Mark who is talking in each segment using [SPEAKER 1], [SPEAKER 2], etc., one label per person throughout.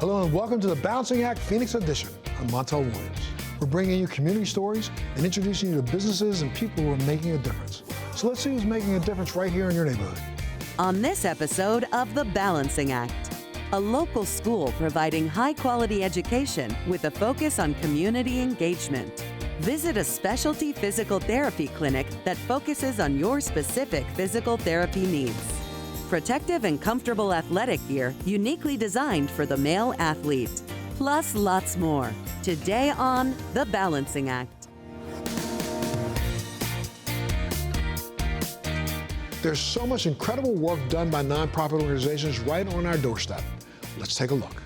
[SPEAKER 1] Hello and welcome to the Balancing Act Phoenix Edition. I'm Montel Williams. We're bringing you community stories and introducing you to businesses and people who are making a difference. So let's see who's making a difference right here in your neighborhood.
[SPEAKER 2] On this episode of The Balancing Act, a local school providing high-quality education with a focus on community engagement. Visit a specialty physical therapy clinic that focuses on your specific physical therapy needs. Protective and comfortable athletic gear uniquely designed for the male athlete. Plus lots more. Today on The Balancing Act.
[SPEAKER 1] There's so much incredible work done by nonprofit organizations right on our doorstep. Let's take a look.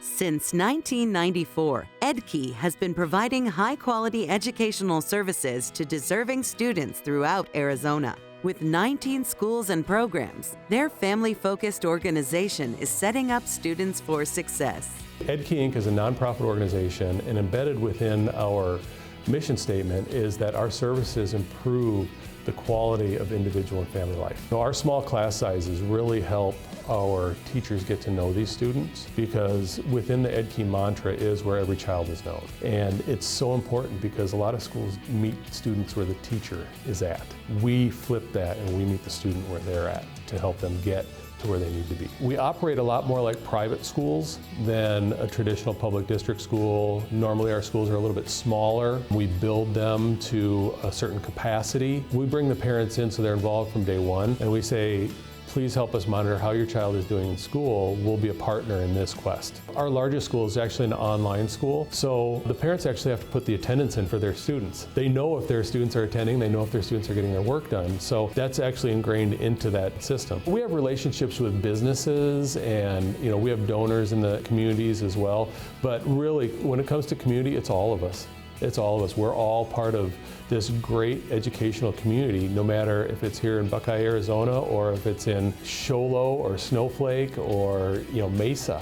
[SPEAKER 2] Since 1994, Edkey has been providing high-quality educational services to deserving students throughout Arizona. With 19 schools and programs, their family-focused organization is setting up students for success.
[SPEAKER 3] Edkey Inc. is a nonprofit organization, and embedded within our mission statement is that our services improve the quality of individual and family life. So our small class sizes really help our teachers get to know these students, because within the Edkey mantra is where every child is known. And it's so important because a lot of schools meet students where the teacher is at. We flip that and we meet the student where they're at to help them get to where they need to be. We operate a lot more like private schools than a traditional public district school. Normally our schools are a little bit smaller. We build them to a certain capacity. We bring the parents in so they're involved from day one, and we say, please help us monitor how your child is doing in school. We'll be a partner in this quest. Our largest school is actually an online school, so the parents actually have to put the attendance in for their students. They know if their students are attending, they know if their students are getting their work done, so that's actually ingrained into that system. We have relationships with businesses, and we have donors in the communities as well, but really when it comes to community, it's all of us. It's all of us. We're all part of this great educational community, no matter if it's here in Buckeye, Arizona, or if it's in Show Low or Snowflake or Mesa.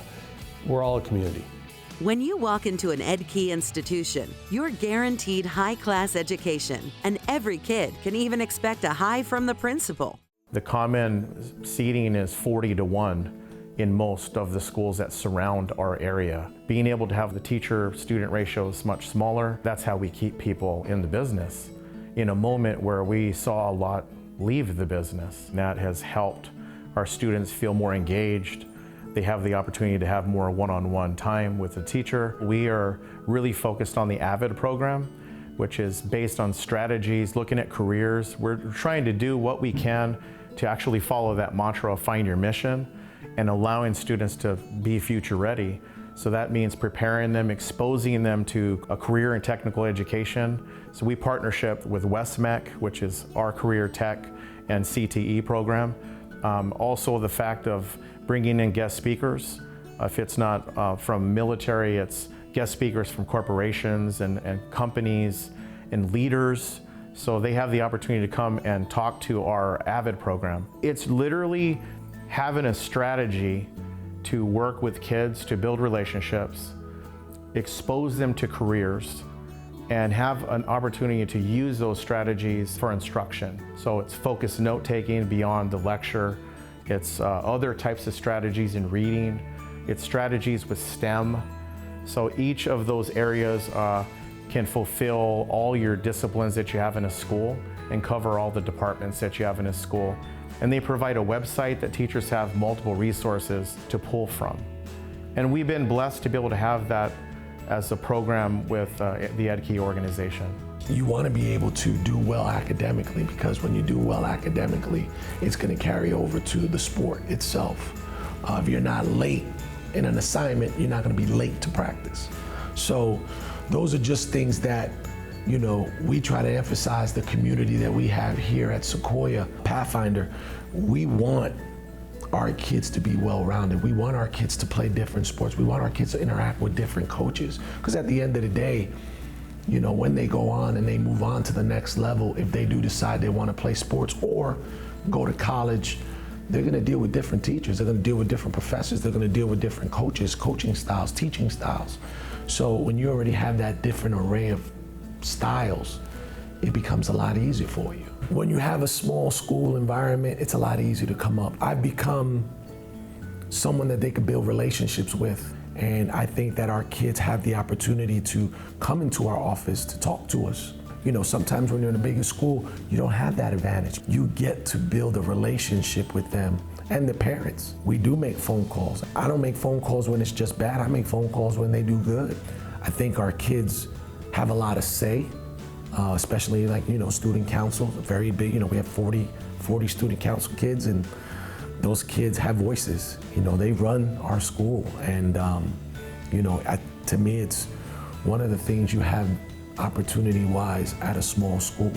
[SPEAKER 3] We're all a community.
[SPEAKER 2] When you walk into an Edkey institution, you're guaranteed high-class education, and every kid can even expect a high from the principal.
[SPEAKER 4] The common seating is 40-1. In most of the schools that surround our area. Being able to have the teacher-student ratios much smaller, that's how we keep people in the business. In a moment where we saw a lot leave the business, that has helped our students feel more engaged. They have the opportunity to have more one-on-one time with the teacher. We are really focused on the AVID program, which is based on strategies, looking at careers. We're trying to do what we can to actually follow that mantra of find your mission, and allowing students to be future ready. So that means preparing them, exposing them to a career in technical education. So we partnership with WestMech, which is our career tech and CTE program. Also the fact of bringing in guest speakers. If it's not from military, it's guest speakers from corporations and companies and leaders. So they have the opportunity to come and talk to our AVID program. It's literally having a strategy to work with kids, to build relationships, expose them to careers, and have an opportunity to use those strategies for instruction. So it's focused note-taking beyond the lecture. It's other types of strategies in reading. It's strategies with STEM. So each of those areas can fulfill all your disciplines that you have in a school and cover all the departments that you have in a school. And they provide a website that teachers have multiple resources to pull from. And we've been blessed to be able to have that as a program with the Edkey organization.
[SPEAKER 5] You want to be able to do well academically, because when you do well academically, it's going to carry over to the sport itself. If you're not late in an assignment, you're not going to be late to practice. So those are just things that we try to emphasize the community that we have here at Sequoia Pathfinder. We want our kids to be well-rounded. We want our kids to play different sports. We want our kids to interact with different coaches. Because at the end of the day, when they go on and they move on to the next level, if they do decide they want to play sports or go to college, they're going to deal with different teachers. They're going to deal with different professors. They're going to deal with different coaches, coaching styles, teaching styles. So when you already have that different array of styles, it becomes a lot easier for you. When you have a small school environment, it's a lot easier to come up. I've become someone that they could build relationships with. And I think that our kids have the opportunity to come into our office to talk to us. You know, sometimes when you're in a bigger school, you don't have that advantage. You get to build a relationship with them and the parents. We do make phone calls. I don't make phone calls when it's just bad. I make phone calls when they do good. I think our kids have a lot of say, especially like, you know, student council, very big. You know, we have 40 student council kids, and those kids have voices. You know, they run our school. And, you know, to me, it's one of the things you have opportunity-wise at a small school,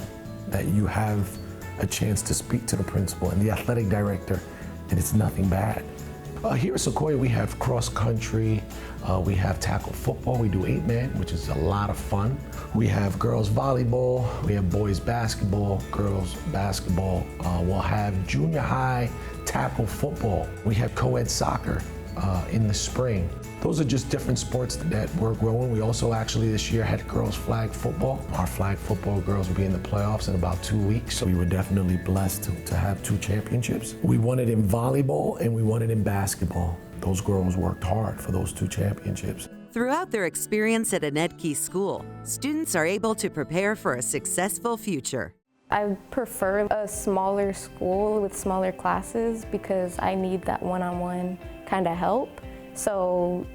[SPEAKER 5] that you have a chance to speak to the principal and the athletic director, and it's nothing bad. Here at Sequoia, we have cross country, we have tackle football, we do 8-man, which is a lot of fun. We have girls volleyball, we have boys basketball, girls basketball. We'll have junior high tackle football. We have co-ed soccer in the spring. Those are just different sports that we're growing. We also actually this year had girls flag football. Our flag football girls will be in the playoffs in about 2 weeks. So we were definitely blessed to have 2 championships. We won it in volleyball and we won it in basketball. Those girls worked hard for those 2 championships.
[SPEAKER 2] Throughout their experience at an Edkey school, students are able to prepare for a successful future.
[SPEAKER 6] I prefer a smaller school with smaller classes because I need that one-on-one kind of help. So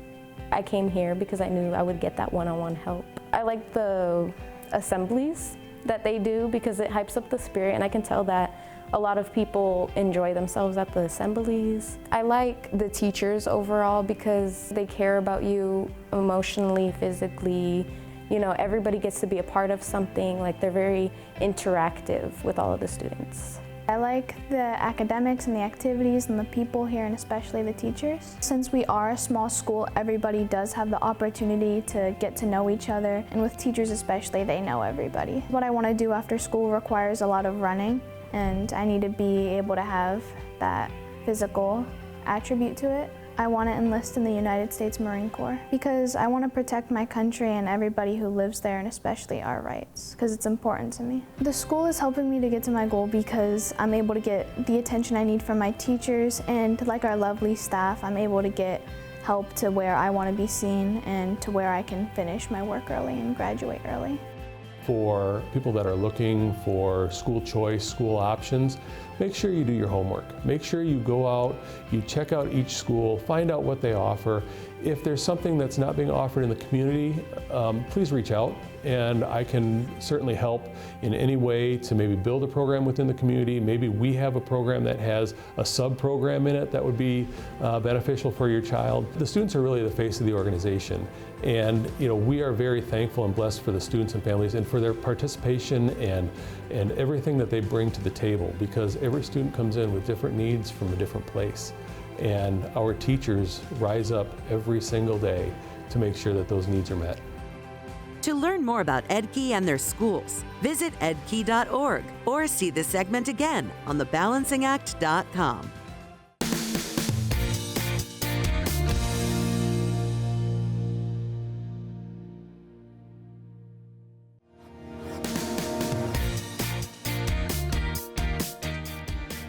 [SPEAKER 6] I came here because I knew I would get that one-on-one help. I like the assemblies that they do because it hypes up the spirit, and I can tell that a lot of people enjoy themselves at the assemblies. I like the teachers overall because they care about you emotionally, physically. You know, everybody gets to be a part of something. Like, they're very interactive with all of the students.
[SPEAKER 7] I like the academics and the activities and the people here, and especially the teachers. Since we are a small school, everybody does have the opportunity to get to know each other, and with teachers especially, they know everybody. What I want to do after school requires a lot of running, and I need to be able to have that physical attribute to it. I want to enlist in the United States Marine Corps because I want to protect my country and everybody who lives there, and especially our rights, because it's important to me. The school is helping me to get to my goal because I'm able to get the attention I need from my teachers, and like our lovely staff, I'm able to get help to where I want to be seen and to where I can finish my work early and graduate early.
[SPEAKER 3] For people that are looking for school choice, school options, make sure you do your homework. Make sure you go out, you check out each school, find out what they offer. If there's something that's not being offered in the community, please reach out, and I can certainly help in any way to maybe build a program within the community. Maybe we have a program that has a sub-program in it that would be beneficial for your child. The students are really the face of the organization, and we are very thankful and blessed for the students and families and for their participation and everything that they bring to the table, because every student comes in with different needs from a different place. And our teachers rise up every single day to make sure that those needs are met.
[SPEAKER 2] To learn more about Edkey and their schools, visit edkey.org or see this segment again on thebalancingact.com.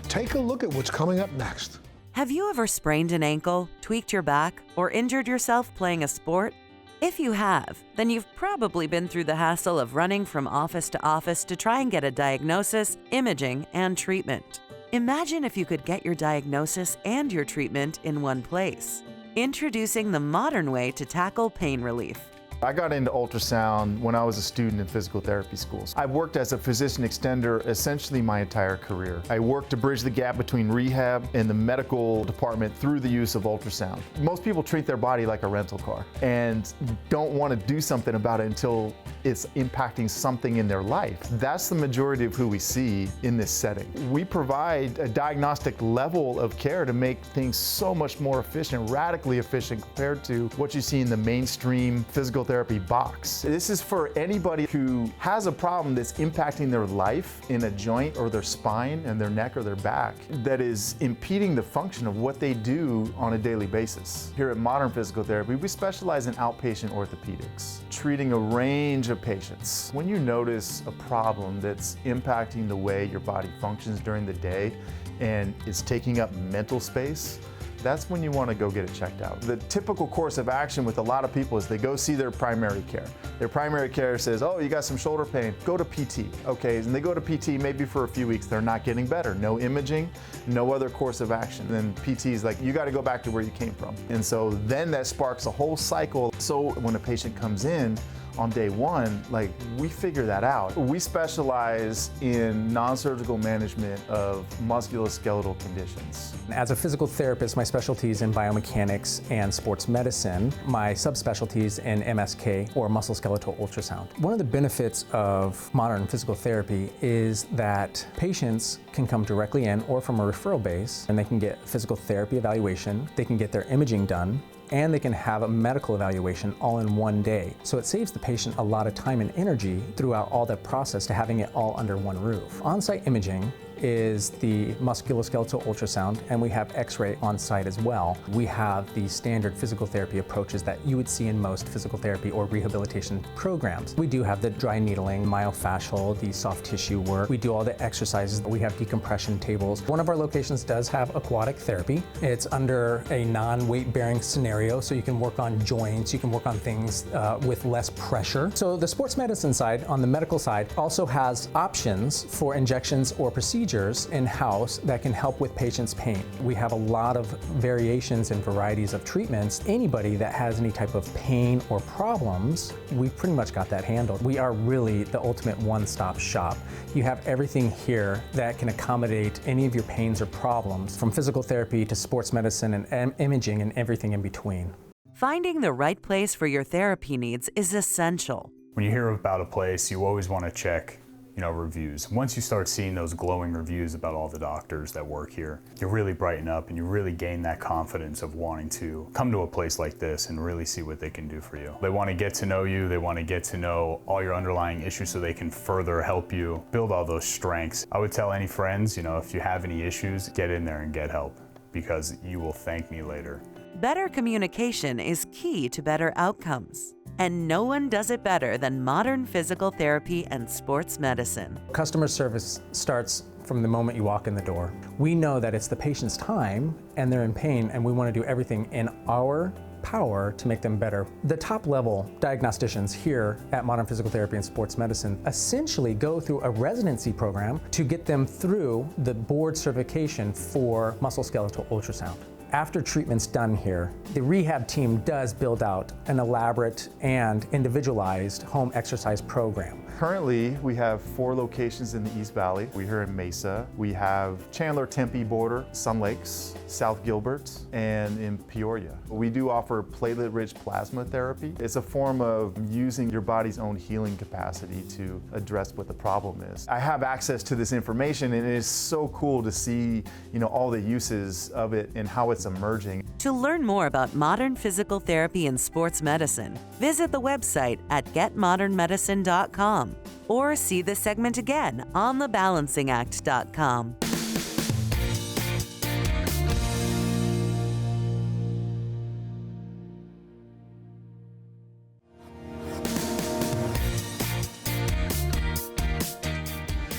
[SPEAKER 1] Take a look at what's coming up next.
[SPEAKER 2] Have you ever sprained an ankle, tweaked your back, or injured yourself playing a sport? If you have, then you've probably been through the hassle of running from office to office to try and get a diagnosis, imaging, and treatment. Imagine if you could get your diagnosis and your treatment in one place. Introducing the modern way to tackle pain relief.
[SPEAKER 8] I got into ultrasound when I was a student in physical therapy schools. I've worked as a physician extender essentially my entire career. I worked to bridge the gap between rehab and the medical department through the use of ultrasound. Most people treat their body like a rental car and don't want to do something about it until it's impacting something in their life. That's the majority of who we see in this setting. We provide a diagnostic level of care to make things so much more efficient, radically efficient compared to what you see in the mainstream physical therapy box. This is for anybody who has a problem that's impacting their life in a joint or their spine and their neck or their back that is impeding the function of what they do on a daily basis. Here at Modern Physical Therapy, we specialize in outpatient orthopedics, treating a range of patients. When you notice a problem that's impacting the way your body functions during the day and is taking up mental space, that's when you want to go get it checked out. The typical course of action with a lot of people is they go see their primary care. Their primary care says, oh, you got some shoulder pain, go to PT. Okay, and they go to PT maybe for a few weeks, they're not getting better. No imaging, no other course of action. Then PT is like, you got to go back to where you came from. And so then that sparks a whole cycle. So when a patient comes in, on day one, like, we figure that out. We specialize in non-surgical management of musculoskeletal conditions.
[SPEAKER 9] As a physical therapist, my specialty is in biomechanics and sports medicine. My subspecialties in MSK, or musculoskeletal ultrasound. One of the benefits of modern physical therapy is that patients can come directly in or from a referral base, and they can get physical therapy evaluation, they can get their imaging done, and they can have a medical evaluation all in one day. So it saves the patient a lot of time and energy throughout all that process to having it all under one roof. On-site imaging is the musculoskeletal ultrasound, and we have X-ray on site as well. We have the standard physical therapy approaches that you would see in most physical therapy or rehabilitation programs. We do have the dry needling, myofascial, the soft tissue work. We do all the exercises. We have decompression tables. One of our locations does have aquatic therapy. It's under a non-weight bearing scenario, so you can work on joints, you can work on things with less pressure. So the sports medicine side, on the medical side, also has options for injections or procedures in-house that can help with patients' pain. We have a lot of variations and varieties of treatments. Anybody that has any type of pain or problems, we've pretty much got that handled. We are really the ultimate one-stop shop. You have everything here that can accommodate any of your pains or problems, from physical therapy to sports medicine and imaging and everything in between.
[SPEAKER 2] Finding the right place for your therapy needs is essential.
[SPEAKER 10] When you hear about a place, you always want to check reviews. Once you start seeing those glowing reviews about all the doctors that work here, you really brighten up and you really gain that confidence of wanting to come to a place like this and really see what they can do for you. They want to get to know you, they want to get to know all your underlying issues so they can further help you build all those strengths. I would tell any friends, if you have any issues, get in there and get help, because you will thank me later.
[SPEAKER 2] Better communication is key to better outcomes. And no one does it better than modern physical therapy and sports medicine.
[SPEAKER 9] Customer service starts from the moment you walk in the door. We know that it's the patient's time and they're in pain, and we want to do everything in our power to make them better. The top level diagnosticians here at Modern Physical Therapy and Sports Medicine essentially go through a residency program to get them through the board certification for musculoskeletal ultrasound. After treatment's done here, the rehab team does build out an elaborate and individualized home exercise program.
[SPEAKER 8] Currently, we have 4 locations in the East Valley. We're here in Mesa. We have Chandler, Tempe border, Sun Lakes, South Gilbert, and in Peoria. We do offer platelet-rich plasma therapy. It's a form of using your body's own healing capacity to address what the problem is. I have access to this information, and it is so cool to see, all the uses of it and how it's emerging.
[SPEAKER 2] To learn more about modern physical therapy and sports medicine, visit the website at getmodernmedicine.com or see this segment again on thebalancingact.com.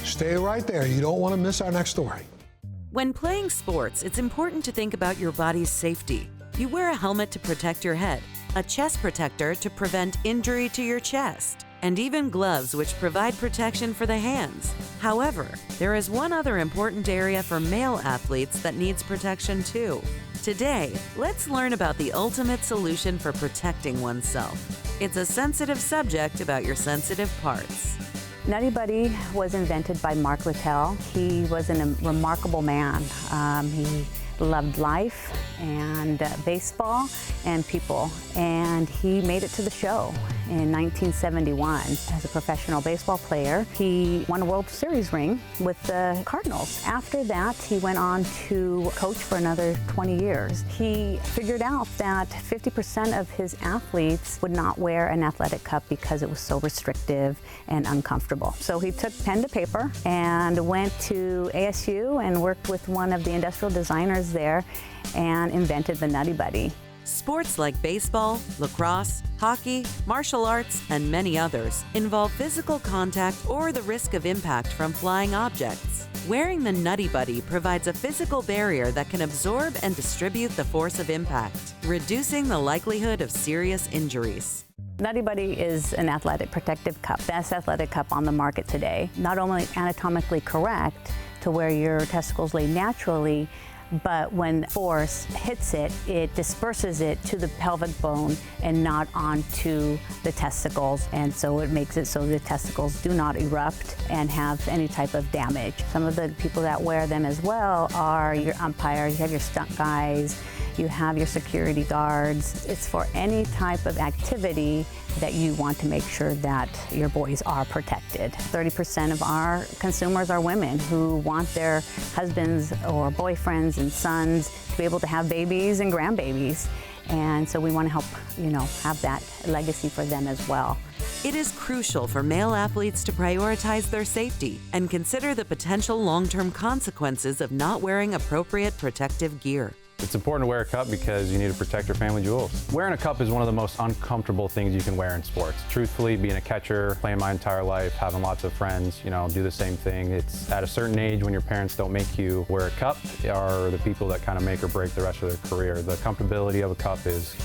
[SPEAKER 1] Stay right there. You don't want to miss our next story.
[SPEAKER 2] When playing sports, it's important to think about your body's safety. You wear a helmet to protect your head, a chest protector to prevent injury to your chest, and even gloves which provide protection for the hands. However, there is one other important area for male athletes that needs protection too. Today, let's learn about the ultimate solution for protecting oneself. It's a sensitive subject about your sensitive parts.
[SPEAKER 11] Nutty Buddy was invented by Mark Littell. He was a remarkable man. He loved life and baseball and people, and he made it to the show in 1971 as a professional baseball player. He won a World Series ring with the Cardinals. After that, he went on to coach for another 20 years. He figured out that 50% of his athletes would not wear an athletic cup because it was so restrictive and uncomfortable. So he took pen to paper and went to ASU and worked with one of the industrial designers there and invented the Nutty Buddy.
[SPEAKER 2] Sports like baseball, lacrosse, hockey, martial arts, and many others involve physical contact or the risk of impact from flying objects. Wearing the Nutty Buddy provides a physical barrier that can absorb and distribute the force of impact, reducing the likelihood of serious injuries.
[SPEAKER 11] Nutty Buddy is an athletic protective cup, best athletic cup on the market today. Not only anatomically correct to where your testicles lay naturally, but when force hits it, it disperses it to the pelvic bone and not onto the testicles. And so it makes it so the testicles do not erupt and have any type of damage. Some of the people that wear them as well are your umpires, you have your stunt guys, you have your security guards. It's for any type of activity that you want to make sure that your boys are protected. 30% of our consumers are women who want their husbands or boyfriends and sons to be able to have babies and grandbabies. And so we want to help, have that legacy for them as well.
[SPEAKER 2] It is crucial for male athletes to prioritize their safety and consider the potential long-term consequences of not wearing appropriate protective gear.
[SPEAKER 12] It's important to wear a cup because you need to protect your family jewels. Wearing a cup is one of the most uncomfortable things you can wear in sports. Truthfully, being a catcher, playing my entire life, having lots of friends, do the same thing. It's at a certain age when your parents don't make you wear a cup are the people that kind of make or break the rest of their career. The comfortability of a cup is,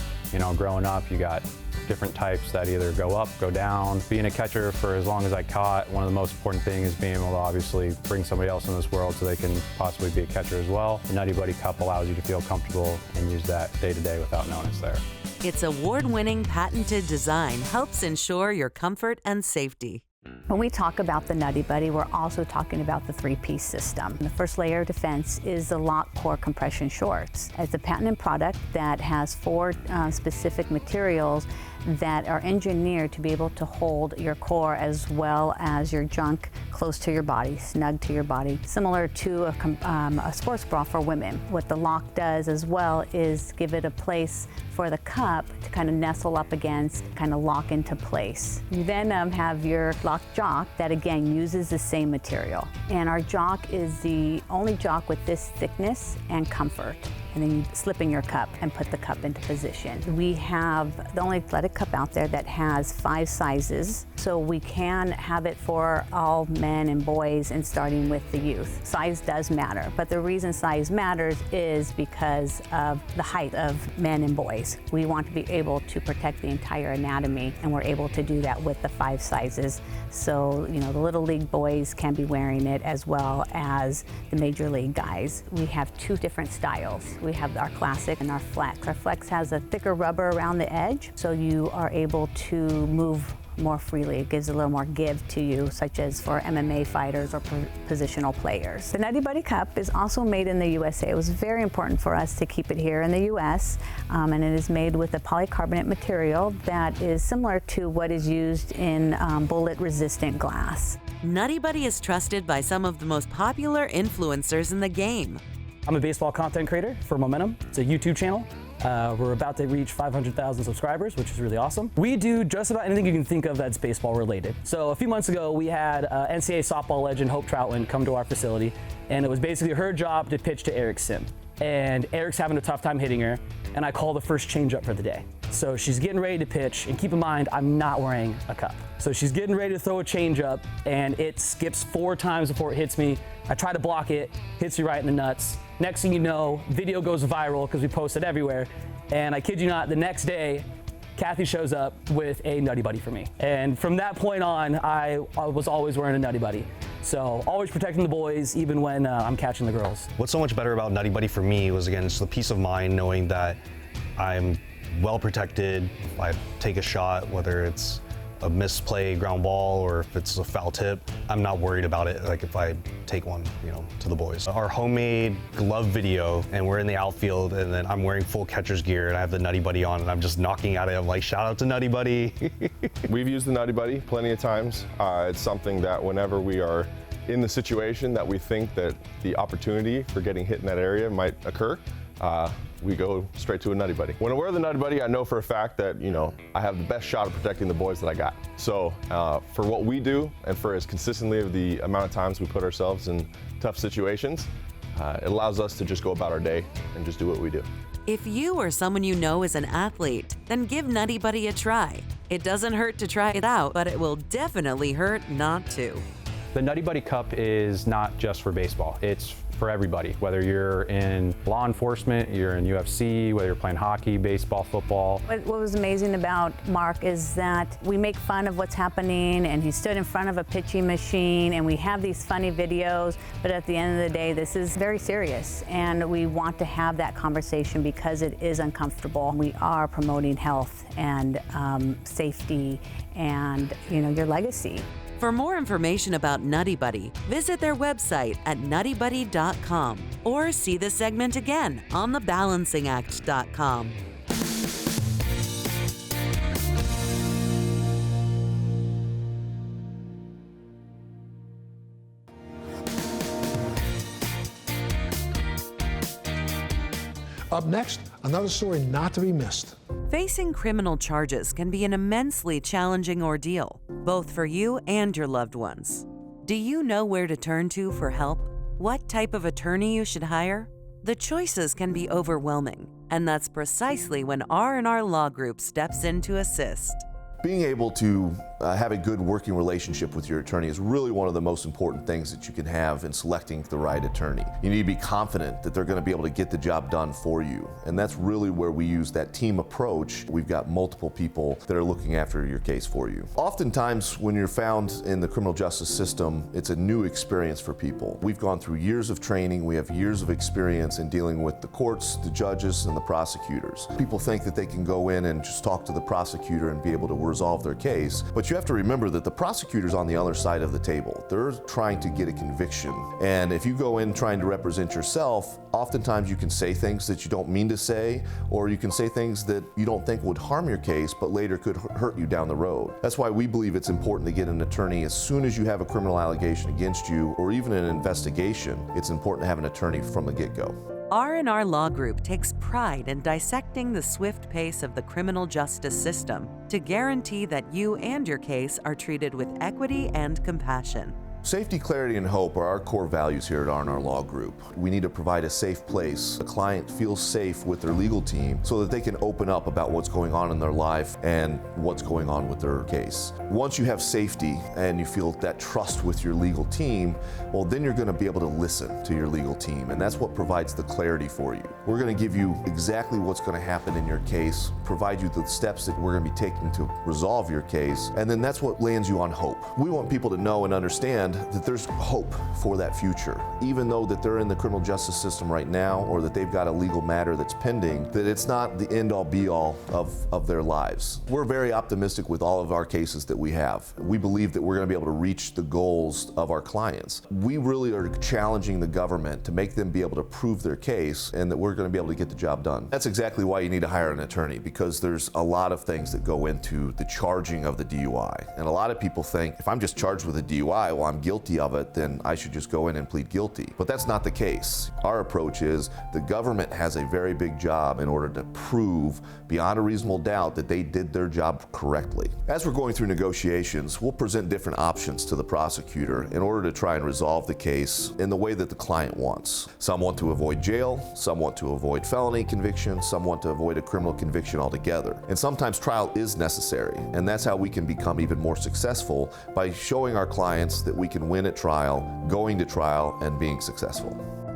[SPEAKER 12] growing up, you got different types that either go up, go down. Being a catcher for as long as I caught, one of the most important things is being able to obviously bring somebody else in this world so they can possibly be a catcher as well. The Nutty Buddy Cup allows you to feel comfortable and use that day to day without knowing it's there.
[SPEAKER 2] Its award-winning patented design helps ensure your comfort and safety.
[SPEAKER 11] When we talk about the Nutty Buddy, we're also talking about the three-piece system. The first layer of defense is the lock core compression shorts. It's a patented product that has 4 specific materials that are engineered to be able to hold your core as well as your junk close to your body, snug to your body, similar to a sports bra for women. What the lock does as well is give it a place for the cup to kind of nestle up against, kind of lock into place. You then have your lock jock that again uses the same material. And our jock is the only jock with this thickness and comfort. And then you slip in your cup and put the cup into position. We have the only athletic cup out there that has 5 sizes, so we can have it for all men and boys and starting with the youth. Size does matter, but the reason size matters is because of the height of men and boys. We want to be able to protect the entire anatomy, and we're able to do that with the 5 sizes. So, the Little League boys can be wearing it as well as the Major League guys. We have 2 different styles. We have our Classic and our Flex. Our Flex has a thicker rubber around the edge, so you are able to move more freely. It gives a little more give to you, such as for MMA fighters or positional players. The Nutty Buddy Cup is also made in the USA. It was very important for us to keep it here in the US, and it is made with a polycarbonate material that is similar to what is used in bullet-resistant glass.
[SPEAKER 2] Nutty Buddy is trusted by some of the most popular influencers in the game.
[SPEAKER 13] I'm a baseball content creator for Momentum. It's a YouTube channel. We're about to reach 500,000 subscribers, which is really awesome. We do just about anything you can think of that's baseball related. So a few months ago, we had NCAA softball legend Hope Troutman come to our facility, and it was basically her job to pitch to Eric Sim. And Eric's having a tough time hitting her, and I call the first changeup for the day. So she's getting ready to pitch, and keep in mind, I'm not wearing a cup. So she's getting ready to throw a changeup, and it skips 4 times before it hits me. I try to block it, hits me right in the nuts. Next thing you know, video goes viral because we post it everywhere. And I kid you not, the next day, Kathy shows up with a Nutty Buddy for me. And from that point on, I was always wearing a Nutty Buddy. So always protecting the boys, even when I'm catching the girls.
[SPEAKER 14] What's so much better about Nutty Buddy for me was, again, just the peace of mind knowing that I'm well protected. If I take a shot, whether it's a misplay ground ball or if it's a foul tip, I'm not worried about it, like if I take one, to the boys. Our homemade glove video, and we're in the outfield, and then I'm wearing full catcher's gear, and I have the Nutty Buddy on, and I'm just knocking at it. I'm like, shout out to Nutty Buddy.
[SPEAKER 15] We've used the Nutty Buddy plenty of times. It's something that whenever we are in the situation that we think that the opportunity for getting hit in that area might occur, we go straight to a Nutty Buddy. When I wear the Nutty Buddy, I know for a fact that, I have the best shot of protecting the boys that I got. So for what we do, and for as consistently of the amount of times we put ourselves in tough situations, it allows us to just go about our day and just do what we do.
[SPEAKER 2] If you or someone you know is an athlete, then give Nutty Buddy a try. It doesn't hurt to try it out, but it will definitely hurt not to.
[SPEAKER 12] The Nutty Buddy Cup is not just for baseball. It's for everybody, whether you're in law enforcement, you're in UFC, whether you're playing hockey, baseball, football.
[SPEAKER 11] What was amazing about Mark is that we make fun of what's happening, and he stood in front of a pitching machine, and we have these funny videos, but at the end of the day, this is very serious, and we want to have that conversation because it is uncomfortable. We are promoting health and safety and, your legacy.
[SPEAKER 2] For more information about Nutty Buddy, visit their website at nuttybuddy.com or see the segment again on thebalancingact.com.
[SPEAKER 1] Up next, another story not to be missed.
[SPEAKER 2] Facing criminal charges can be an immensely challenging ordeal, both for you and your loved ones. Do you know where to turn to for help? What type of attorney you should hire? The choices can be overwhelming, and that's precisely when R&R Law Group steps in to assist.
[SPEAKER 16] Being able to have a good working relationship with your attorney is really one of the most important things that you can have in selecting the right attorney. You need to be confident that they're going to be able to get the job done for you. And that's really where we use that team approach. We've got multiple people that are looking after your case for you. Oftentimes, when you're found in the criminal justice system, it's a new experience for people. We've gone through years of training. We have years of experience in dealing with the courts, the judges, and the prosecutors. People think that they can go in and just talk to the prosecutor and be able to resolve their case, but you have to remember that the prosecutor's on the other side of the table. They're trying to get a conviction, and if you go in trying to represent yourself, oftentimes you can say things that you don't mean to say, or you can say things that you don't think would harm your case, but later could hurt you down the road. That's why we believe it's important to get an attorney as soon as you have a criminal allegation against you, or even an investigation. It's important to have an attorney from the get-go.
[SPEAKER 2] R&R Law Group takes pride in dissecting the swift pace of the criminal justice system to guarantee that you and your case are treated with equity and compassion.
[SPEAKER 16] Safety, clarity, and hope are our core values here at R&R Law Group. We need to provide a safe place. The client feels safe with their legal team so that they can open up about what's going on in their life and what's going on with their case. Once you have safety and you feel that trust with your legal team, well, then you're going to be able to listen to your legal team, and that's what provides the clarity for you. We're going to give you exactly what's going to happen in your case, provide you the steps that we're going to be taking to resolve your case, and then that's what lands you on hope. We want people to know and understand that there's hope for that future. Even though that they're in the criminal justice system right now, or that they've got a legal matter that's pending, that it's not the end-all be-all of their lives. We're very optimistic with all of our cases that we have. We believe that we're going to be able to reach the goals of our clients. We really are challenging the government to make them be able to prove their case, and that we're going to be able to get the job done. That's exactly why you need to hire an attorney, because there's a lot of things that go into the charging of the DUI. And a lot of people think, if I'm just charged with a DUI, well, I'm guilty of it, then I should just go in and plead guilty. But that's not the case. Our approach is the government has a very big job in order to prove beyond a reasonable doubt that they did their job correctly. As we're going through negotiations, we'll present different options to the prosecutor in order to try and resolve the case in the way that the client wants. Some want to avoid jail, some want to avoid felony conviction, some want to avoid a criminal conviction altogether. And sometimes trial is necessary, and that's how we can become even more successful, by showing our clients that we can win at trial, going to trial, and being successful.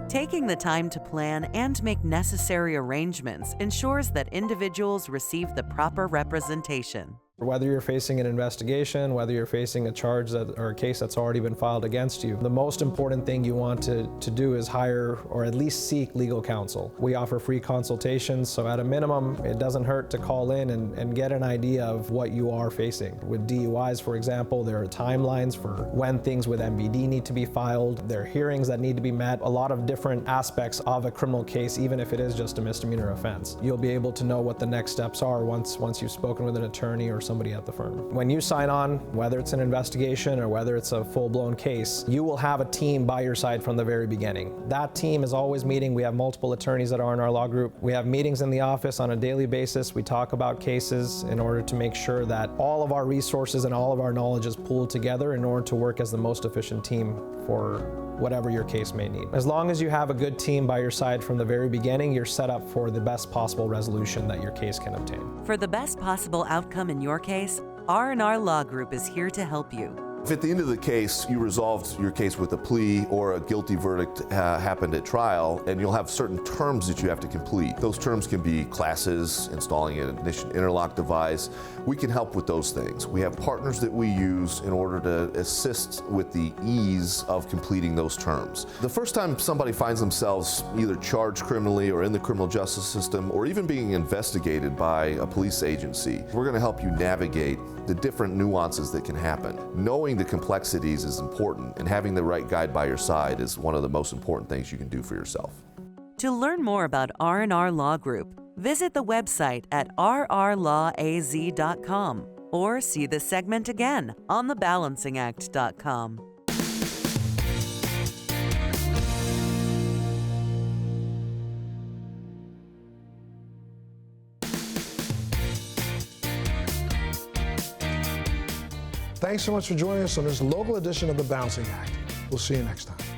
[SPEAKER 2] Taking the time to plan and make necessary arrangements ensures that individuals receive the proper representation.
[SPEAKER 17] Whether you're facing an investigation, whether you're facing a charge or a case that's already been filed against you, the most important thing you want to do is hire or at least seek legal counsel. We offer free consultations, so at a minimum, it doesn't hurt to call in and get an idea of what you are facing. With DUIs, for example, there are timelines for when things with MVD need to be filed, there are hearings that need to be met, a lot of different aspects of a criminal case, even if it is just a misdemeanor offense. You'll be able to know what the next steps are once you've spoken with an attorney or somebody at the firm. When you sign on, whether it's an investigation or whether it's a full-blown case, you will have a team by your side from the very beginning. That team is always meeting. We have multiple attorneys that are in our law group. We have meetings in the office on a daily basis. We talk about cases in order to make sure that all of our resources and all of our knowledge is pooled together in order to work as the most efficient team for whatever your case may need. As long as you have a good team by your side from the very beginning, you're set up for the best possible resolution that your case can obtain.
[SPEAKER 2] For the best possible outcome in your case, R&R Law Group is here to help you.
[SPEAKER 16] If at the end of the case you resolved your case with a plea or a guilty verdict happened at trial, and you'll have certain terms that you have to complete. Those terms can be classes, installing an ignition interlock device. We can help with those things. We have partners that we use in order to assist with the ease of completing those terms. The first time somebody finds themselves either charged criminally or in the criminal justice system or even being investigated by a police agency, we're going to help you navigate the different nuances that can happen. Knowing the complexities is important, and having the right guide by your side is one of the most important things you can do for yourself.
[SPEAKER 2] To learn more about R&R Law Group, visit the website at rrlawaz.com or see the segment again on thebalancingact.com.
[SPEAKER 1] Thanks so much for joining us on this local edition of The Balancing Act. We'll see you next time.